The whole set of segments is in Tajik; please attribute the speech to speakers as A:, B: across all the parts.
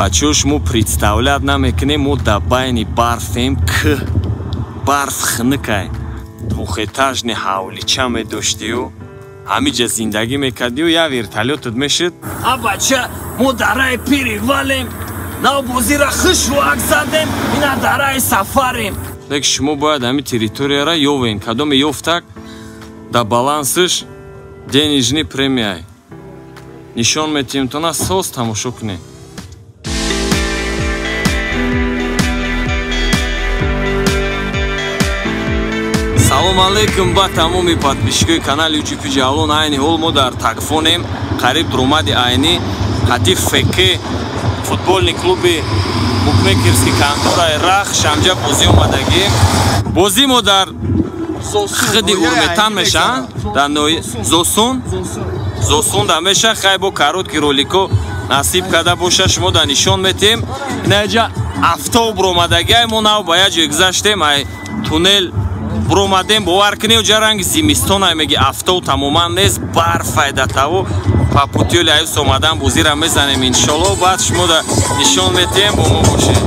A: Бачо шумо представлят намекунем мо да байни барфем к барф хныкай двухэтажный ҳавлича медоштию ҳамиҷа зиндагӣ мекардию я вертолётот мешид
B: бача мо дараи пири валем нав бозира хишвак задем ина дараи сафарем
A: лек шумо бояд ҳами территорияра ёвен кадоме ёфтак да балансиш денежни премияй нишон метиҳем тона соз тамошо кунем. салому алейкум ба тамоми подписчикои канали UGP Ҷавлон. айни ҳол мо дар Такфонем қариб дуромади айни қатъи фк футболни клуби букмекерски контораи Рахш амҷа бозӣ омадагем. Бозӣ мо дар хиди Урметан меша дар ноҳияи Зосун да меша. хай бо каротки ролико насиб карда боша шумо да нишон метем. инаҷа афтоб ромадагиай мо нав ба як ҷой гузаштем ай туннел буромадем бовар кунем ҷаранги зимистон ай меги афтов тамоман нест барф айдатаво папутиёли аюс омадан бозира мезанем иншолло баъд шумо да нишон метем бо мо бошед.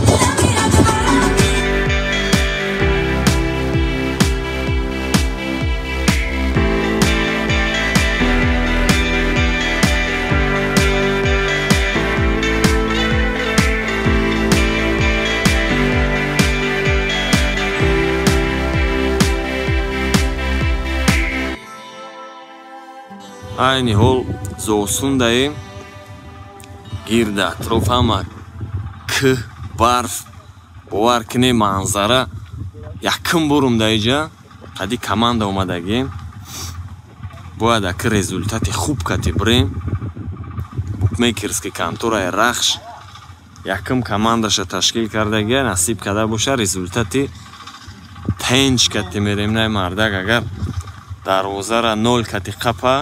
A: айни ҳол зосун даем гирда атроф ҳама к барф бовар кунем манзара якум борум да иҷа қади команда омадагем бояд аки результати хуб кати бирем. букмекерски контораи Рахш якум командаша ташкил кардагия насиб карда боша результати тенҷ кати мерем най мардак агар дарвозара 0 кати қапа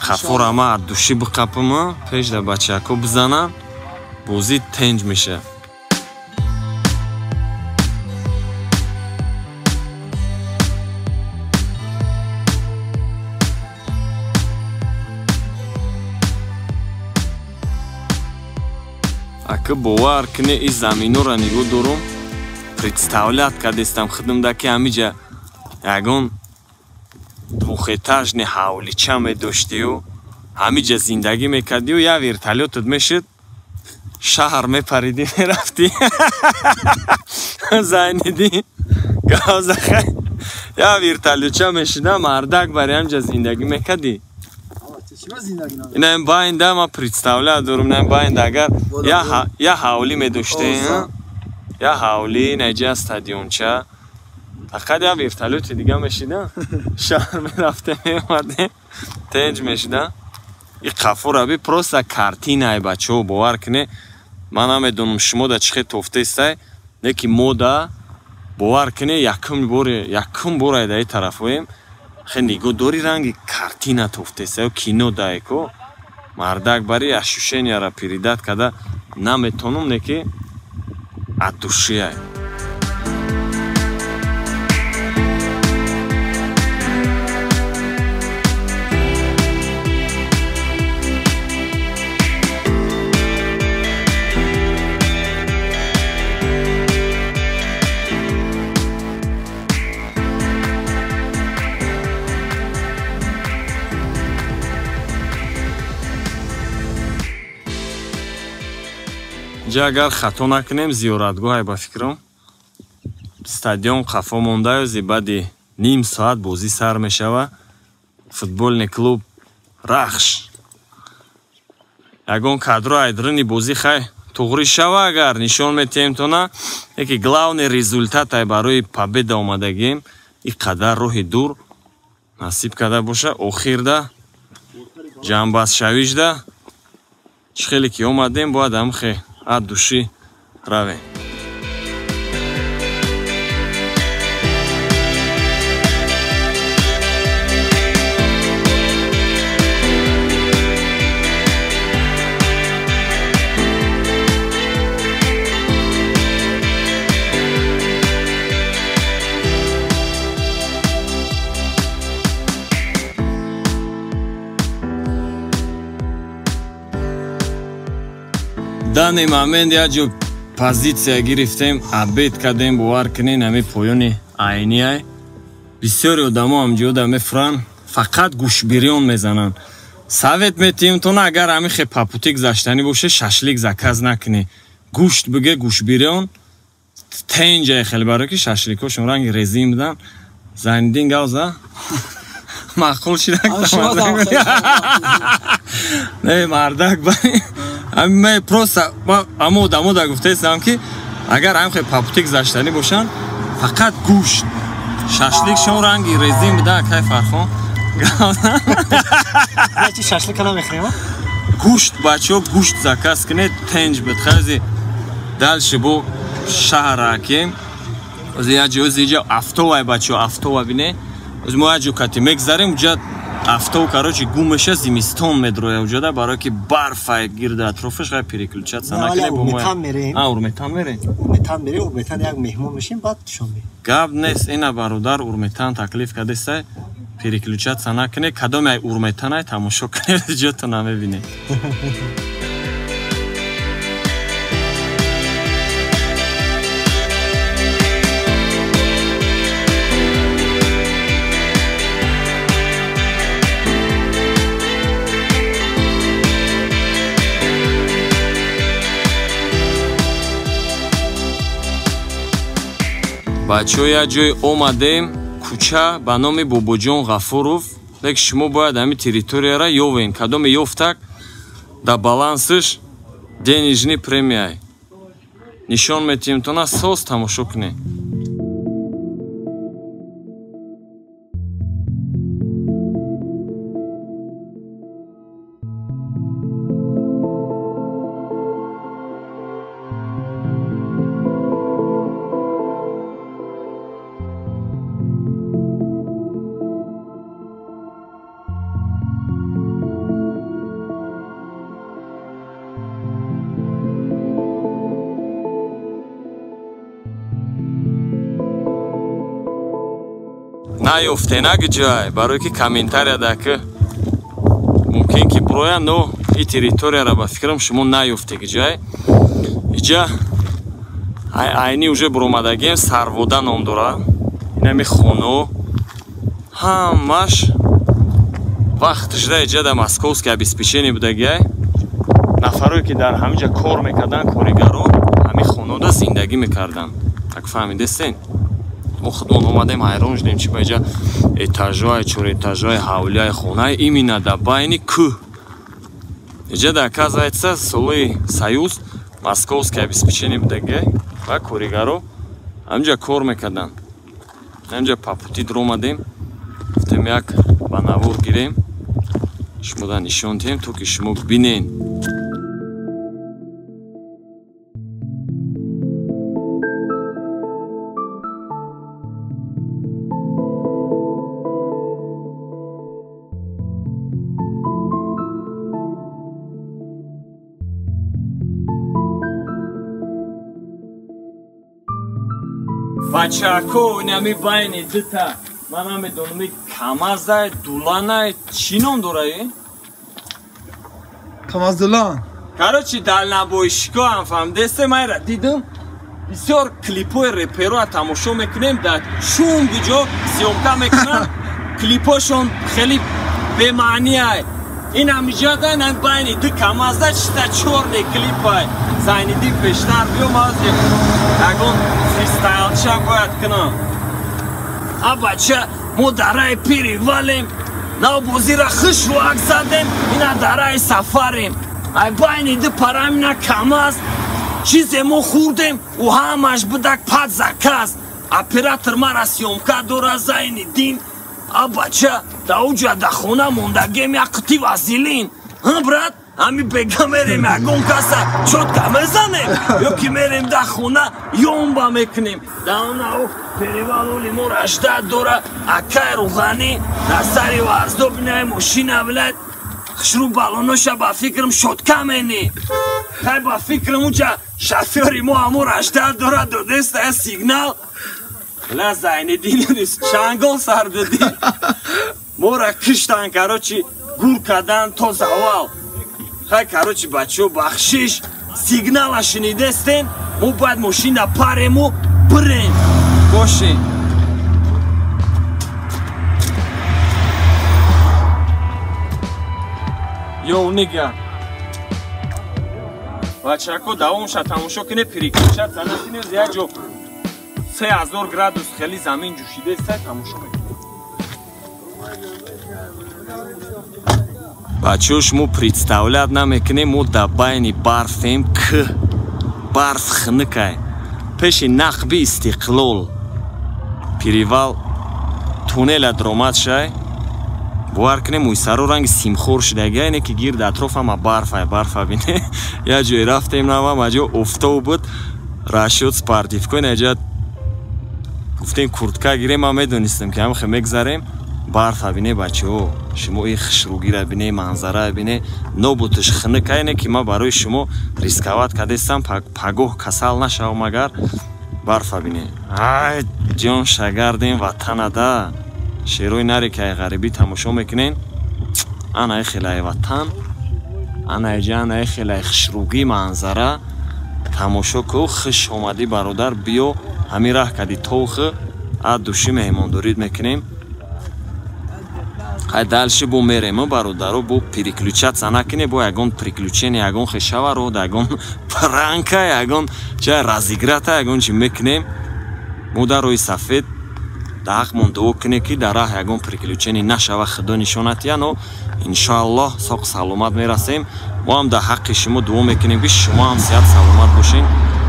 A: хафора ама души биқапама пеш да бачако бизанам бозӣ тенҷ меша. ака бовар куне и заминора нигоҳ дорум представлят кардестам хидмдаки ҳамиҷа ягон двухэтажный ҳавлича медоштию ҳамиҷа зиндагӣ мекардию я вертолётот мешид шаҳр мепаридӣ мерафтӣ зайнидӣ гавзахай я вертолётча мешида мардак бари ҳамҷа зиндагӣ мекардӣ. инаим байнда ма представля дорум инаим байнда агар я ҳавлӣ медоштем я ҳавлӣ наҷа стадионча фақат я вертолёти дига мешида шаҳр мерафтем меомадем тенҷ мешида. и қафура би просто картинай бачаҳо бовар куне ман намедонам шумо да чӣ хел тофтестай леки мо да бовар куне якум бор айда и тарафоем хел нигоҳ дори ранги картина тофтестай кино даеко мардак бари ашушенияра передат када наметонум неки от душияй. ҷа агар хато накунем зиёратгоҳай ба фикрам стадион қафо мондаю зибади ним соат бозӣ сар мешава. футболни клуб Рахш ягон кадро айдрини бозӣ хай туғри шава агар нишон метиҳем тона яки главный результат ай барои победа омадагем и қадар роҳи дур насиб карда боша охирда ҷамъбастшавишда чӣ хеле ки омадем бояд ҳамхе от души равем. данный момент я же позиция гирифтем, обед кадем буваркнин, ами поёни айниай. Бисёри одамо ҳамҷода мефуран, фақат гӯшбириён мезананд. Совет метиҳем агар ами хе папутӣ гузаштанӣ боше, шашлик заказ накунӣ. Гӯшт биге гӯшбириён, тенҷае хеле барои ки шашликҳошон ранги резин будан. Зайниддин гавза? Маъқул шуда не мардак бай. Ами просто амо дамода гуфтаистам ки агар ами хе папутӣ гузаштанӣ бошанд, фақат гӯшт. Шашликшон ранги резин буда, кай фархон.
C: Значи шашлик намехӯрем?
A: Гӯшт бачаҳо гӯшт заказ кунед, тенҷ битхази дальше бо шаҳр ракем. Ози я ҷо ози ҷо автовай бачаҳо автова бине. Ози мо я ҷо кати мегзарем, уҷа автов короче гумеша зимистон медроя уҷада, барои ки барфай гирда атрофаш гай переключаться накуне.
C: Урметан мерем.
A: Урметан мерем.
C: Урметан мерем, урметан як меҳмон мешим, баъд шом мерем.
A: Гап нест, ина бародар урметан таклиф кардесай, переключаться накуне, кадом як урметанай тамошо кунед, ҷото намебинед. бачаҳо як ҷое омадем, кӯча ба номи Бобоҷон Ғафуров. Лек шумо бояд ҳамин территорияро ёвен. Кадоме ёфтак да балансиш денежни премияй нишон метиҳем, тона соз тамошо кунед. Наёфтенак ҷай, барои ки комментария даки мумкин ки буроя, но и территорияро ба фикрам шумо наёфтег ҷай. Иҷа айни уже буромадагем, Сарвода ном дорад. Инами хоно ҳамаш вақтшда иҷа да московски обеспечение будагиай. Нафарое ки дар ҳамиҷа кор мекардан, коригарон ҳами хонода зиндагӣ мекардан. Так фаҳмидестен? мо худмон омадем, ҳайрон шудем чи ба иҷа этажҳои, чорэтажҳои ҳавлияи хонаи имина да байни кӯҳ. Иҷа да оказывается солаи Союз московски обеспечение будагиай ва коригаро ҳамиҷа кор мекардан. ҳамиҷа папутӣ дуромадем, гуфтем як ба навор гирем, шумода нишон диҳем, то ки шумо бинен. Бачако инами байни дита ман намедонам камаздай дуланай чӣ ном дораи?
D: Камаздулан.
A: Короче далнабойшгоҳ ҳам фаҳмидесте, майра дидам бисёр клипҳои репероа тамошо мекунем, дар чунги ҷо сиёмка мекунанд, клипҳошон хеле бемаънияй. ин ҳамиҷада инами байни ди камаздай чиста чорне клипай. Зайниддин пештар биём аз ягон фристайлча бояд кунам. А бача мо дараи пири валем, нав бозира хишвак задем, ина дараи сафарем. Ай байни ди парамина камаз чизе мо хурдем у ҳамаш будак пад заказ. Оператор мара сиёмка дора Зайниддин. А бача да уҷа да хона мондагем як қити вазилин. Брат, ами бега мерем ягон каса чотка мезанем, ё ки мерем да хона ёмба мекунем. Да онау перевалоли мо ражда дора акай Рӯғанӣ на сари варздо бинай мошина билад. хишру балоноша ба фикрам шотка мени. Кай ба фикрам уҷа шофёри мо ҳамо ражда дора додеста я сигнал. Ла Зайниддин чангол сар доди. Мора киштан, короче, гур кадан то завал. Хай, короче, бачаҳо бахшиш
B: сигнала шунидестем, мо бояд мошина парему бирем.
A: бошед. ёвнига бачако давомша тамошо кине переключат занасине як ҷо 3000 градус хели замин ҷӯшидеста тамошо мекунем. бачаҳо шумо представлят намекунем мо дар байни барфем к барф хныкай пеши нақби истиқлол перевал туннела даромад шай бовар кунем муйсаро ранги симхор шудаги ине ки гирд атроф ҳама барфа бине як ҷое рафтем навам аҷо офтоб буд рашуд спортивко наҷа гуфтем куртка гирем ма медонистем ки ҳам хе мегзарем барфа бине бачаҳо шумо ин хушругира бине манзара бине нобуташ хника ине ки ма барои шумо рисковат кардестам пагоҳ касал нашавам агар барфа бине ай ҷон шагардем ватанада шерои наре ки ай ғарибӣ тамошо мекунен анаи хелаи ватан анаиҷа анаи хелаи хушругӣ манзара тамошо ку хуш омадӣ бародар биё ҳамин раҳ кади тохи а души меҳмондорид мекунем ҳай дальше бо мерем бародаро бо переключаться накине бо ягон приключение ягон хешаваро ягон пранка ягон ча разиграта ягон чи мекунем мо дар рои сафед даҳақмон дуо куне ки дар раҳ ягон приключение нашава худо нишонатия но иншоаллоҳ соқ саломат мерасем мо ҳам дар ҳаққи шумо дуо мекунем ки шумо ҳам сеҳат саломат бошен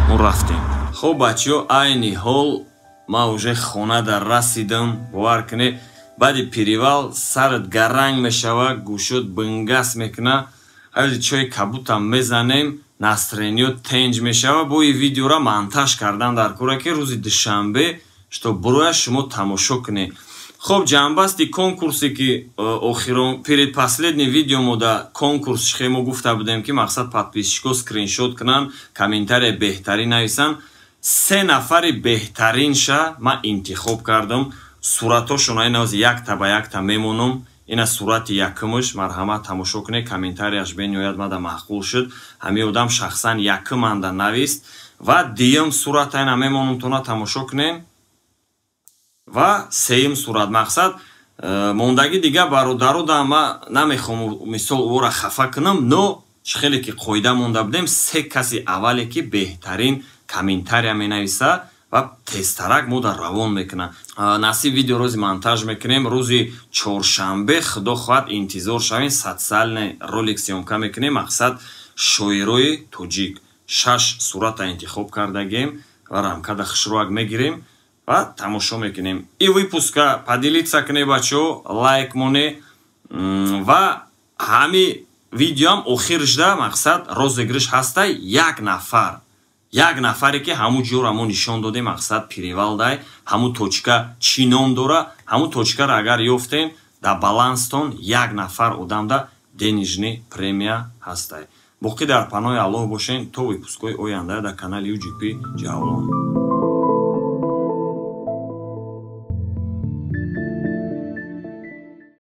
A: мо рафтем хуб бачаҳо айни ҳол ман уже хона дар расидам бовар куне баъди перевал сарат гаранг мешава гӯшот бынгас мекуна ҳази чои кабутам мезанем настроениё тенҷ мешава бо ин видеора монтаж кардам дар кора ки рӯзи душанбе што бурояш шумо тамошо кунед хуб ҷанбасти конкурсе ки охирон перед последний видео мо да конкурс шихе мо гуфта будем ки мақсад подписчико скриншот кунан комментария беҳтарин нависан 3 нафари беҳтаринша ман интихоб кардам суратошон айнаоз якта ба якта мемонам ина сурати якумаш марҳамат тамошо кунед комментарияш бениҳоят мада маъқул шуд ҳамин одам шахсан якуманда навист ва диюм сурат айна мемонам тона тамошо кунем ва сеюм сурат мақсад мондагӣ дига бародаро да ма намехом мисол ора хафа кунам но чӣ хеле ки қоида монда будем 3 каси аввале ки беҳтарин комментария менависа ва тезтарак мода равон мекунам насиб видео рӯзи монтаж мекунем рӯзи чоршанбе худо хоҳад интизор шавем социальный ролик съёмка мекунем мақсад шоирои тоҷик 6 сурата интихоб кардагем ва рамкада хушруак мегирем ва тамошо мекунем и выпуска поделиться кунед бачаҳо лайк моне ва ҳами видеоам охиршда мақсад розыгриш ҳаста як нафаре ки ҳамун ҷора мо нишон додем мақсад перевал дай ҳамун точка чӣ ном дора ҳамун точкаро агар ёфтем дар баланстон як нафар одамда денежни премия ҳастай боқӣ дар паноҳи аллоҳ бошен то выпускҳои оянда дар канали UGP ҷавлон.